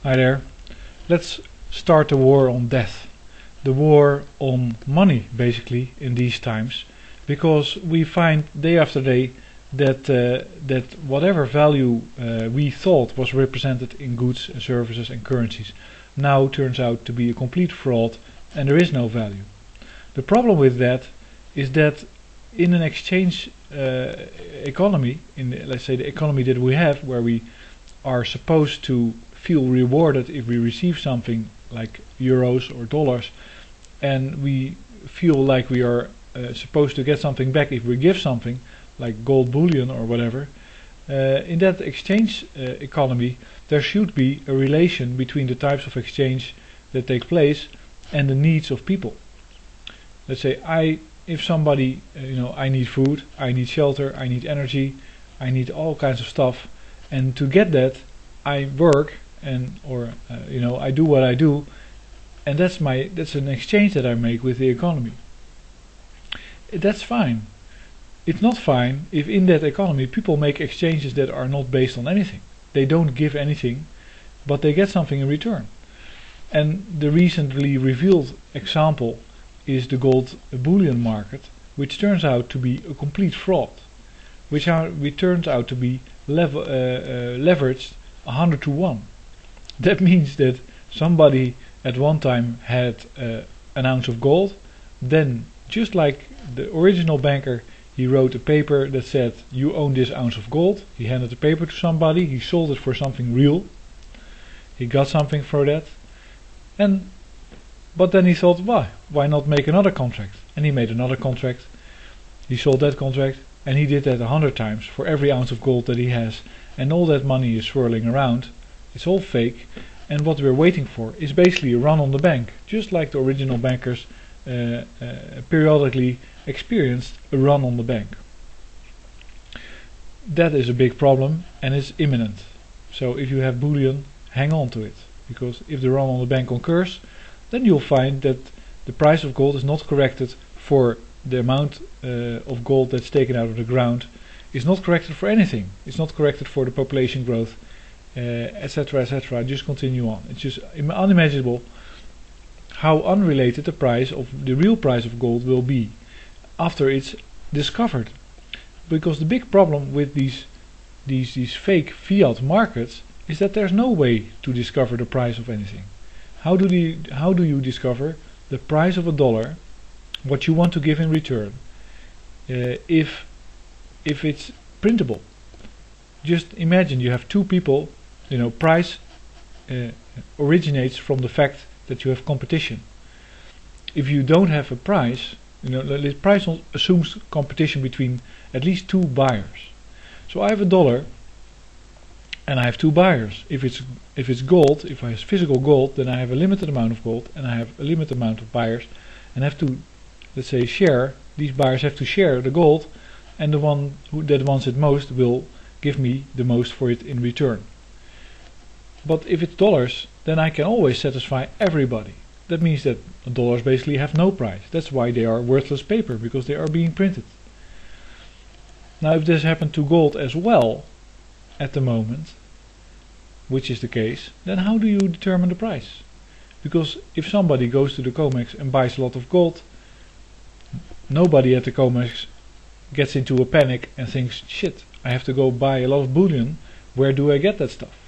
Hi there. Let's start the war on death. The war on money, basically, in these times. Because we find day after day that whatever value we thought was represented in goods and services and currencies now turns out to be a complete fraud and there is no value. The problem with that is that in an exchange economy, in let's say the economy that we have, where we are supposed to feel rewarded if we receive something like euros or dollars, and we feel like we are supposed to get something back if we give something like gold bullion or whatever. In that exchange economy there should be a relation between the types of exchange that take place and the needs of people. Let's say if somebody, I need food, I need shelter, I need energy, I need all kinds of stuff, and to get that I work I do what I do, and that's an exchange that I make with the economy. That's fine. It's not fine if in that economy people make exchanges that are not based on anything. They don't give anything, but they get something in return. And the recently revealed example is the gold bullion market, which turns out to be a complete fraud, which turns out to be leveraged 100 to 1. That means that somebody at one time had an ounce of gold, then just like the original banker, he wrote a paper that said you own this ounce of gold. He handed the paper to somebody, he sold it for something real, he got something for that, but then he thought, why not make another contract? And he made another contract, he sold that contract, and he did that 100 times for every ounce of gold that he has, and all that money is swirling around. It's all fake, and what we're waiting for is basically a run on the bank, just like the original bankers periodically experienced a run on the bank. That is a big problem and it's imminent. So if you have bullion, hang on to it, because if the run on the bank occurs, then you'll find that the price of gold is not corrected for the amount of gold that's taken out of the ground. It's not corrected for anything. It's not corrected for the population growth, etc, etc. Just continue on. It's just unimaginable how unrelated the real price of gold will be after it's discovered. Because the big problem with these fake fiat markets is that there's no way to discover the price of anything. How do you discover the price of a dollar, what you want to give in return, if it's printable? Just imagine you have two people, price originates from the fact that you have competition. If you don't have a price, the price assumes competition between at least two buyers. So I have a dollar and I have two buyers. If it's gold, if I have physical gold, then I have a limited amount of gold and I have a limited amount of buyers, and have to, let's say, share. These buyers have to share the gold, and the one that wants it most will give me the most for it in return. But if it's dollars, then I can always satisfy everybody. That means that dollars basically have no price. That's why they are worthless paper, because they are being printed. Now if this happened to gold as well at the moment, which is the case, then how do you determine the price? Because if somebody goes to the COMEX and buys a lot of gold, nobody at the COMEX gets into a panic and thinks, shit, I have to go buy a lot of bullion, where do I get that stuff?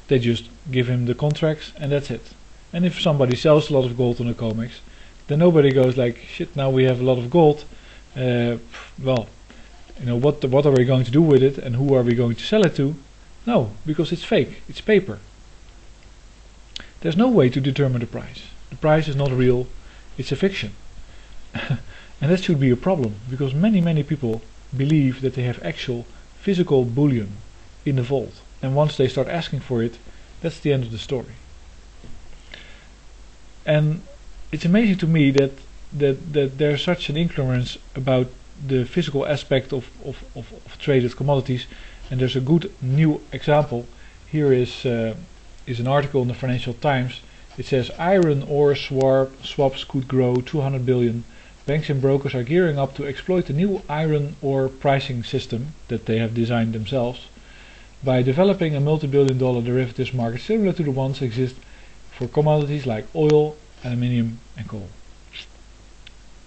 They just give him the contracts and that's it. And if somebody sells a lot of gold on the COMEX, then nobody goes like, shit, now we have a lot of gold, what are we going to do with it and who are we going to sell it to? No, because it's fake, it's paper. There's no way to determine the price. The price is not real, it's a fiction. And that should be a problem, because many people believe that they have actual physical bullion in the vault, and once they start asking for it, that's the end of the story. And it's amazing to me that there's such an ignorance about the physical aspect of traded commodities. And there's a good new example. Here is an article in the Financial Times. It says iron ore swaps could grow 200 billion. Banks and brokers are gearing up to exploit the new iron ore pricing system that they have designed themselves. by developing a multi-billion-dollar derivatives market similar to the ones exist for commodities like oil, aluminium and coal.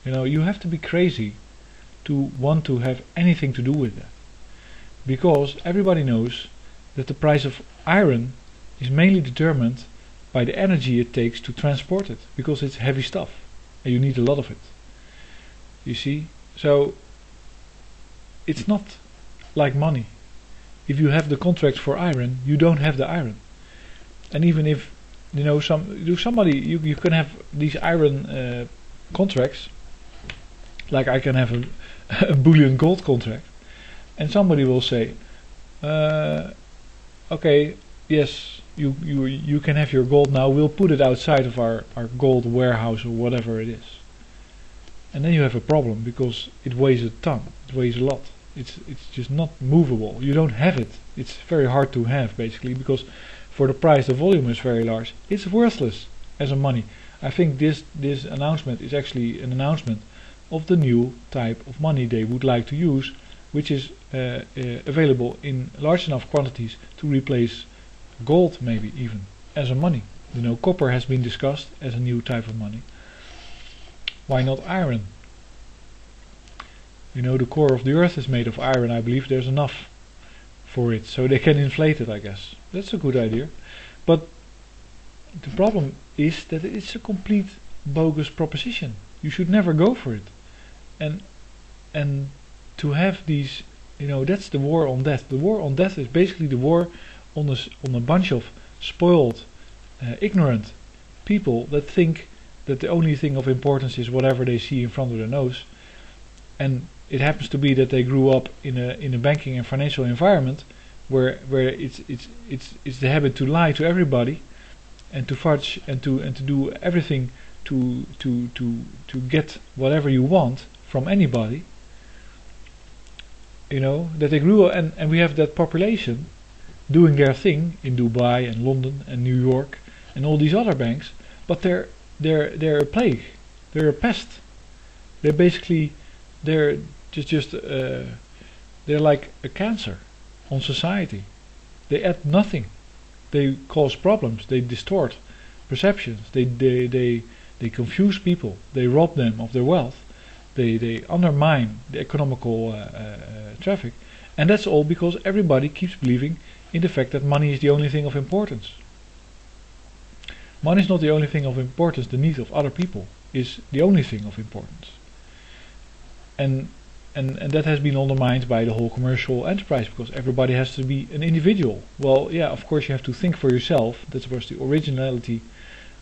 You know, you have to be crazy to want to have anything to do with that, because everybody knows that the price of iron is mainly determined by the energy it takes to transport it, because it's heavy stuff and you need a lot of it. You see, so it's not like money. If you have the contract for iron, you don't have the iron. And even if you know you can have these iron contracts, like I can have a bullion gold contract, and somebody will say, okay, yes, you can have your gold now, we'll put it outside of our gold warehouse or whatever it is. And then you have a problem, because it weighs a ton, it weighs a lot. It's just not movable. You don't have it. It's very hard to have, basically, because for the price the volume is very large. It's worthless as a money. I think this announcement is actually an announcement of the new type of money they would like to use, which is available in large enough quantities to replace gold, maybe even as a money. You know, copper has been discussed as a new type of money. Why not iron? You know, the core of the earth is made of iron. I believe there's enough for it, so they can inflate it, I guess. That's a good idea. But the problem is that it's a complete bogus proposition. You should never go for it. And to have these, you know, that's the war on death. The war on death is basically the war on a bunch of spoiled, ignorant people that think that the only thing of importance is whatever they see in front of their nose. And it happens to be that they grew up in a banking and financial environment where it's the habit to lie to everybody and to fudge and to do everything to get whatever you want from anybody. You know, that they grew up, and we have that population doing their thing in Dubai and London and New York and all these other banks, but they're a plague. They're a pest. They're basically they're like a cancer on society. They add nothing. They cause problems. They distort perceptions. They confuse people. They rob them of their wealth. They undermine the economical traffic, and that's all because everybody keeps believing in the fact that money is the only thing of importance. Money is not the only thing of importance. The need of other people is the only thing of importance. And that has been undermined by the whole commercial enterprise, because everybody has to be an individual. Well, yeah, of course you have to think for yourself. That was the originality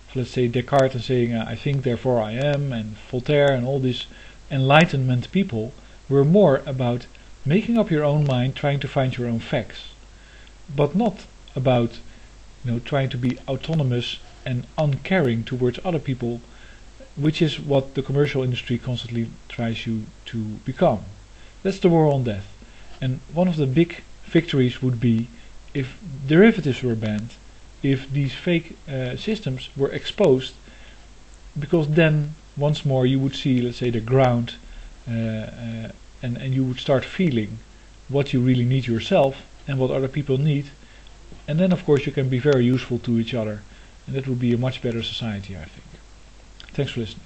of, let's say, Descartes, and saying I think therefore I am, and Voltaire and all these Enlightenment people were more about making up your own mind, trying to find your own facts, but not about, you know, trying to be autonomous and uncaring towards other people, which is what the commercial industry constantly tries you to become. That's the war on death. And one of the big victories would be if derivatives were banned, if these fake systems were exposed, because then once more you would see, let's say, the ground, and you would start feeling what you really need yourself and what other people need, and then of course you can be very useful to each other, and that would be a much better society, I think. Thanks for listening.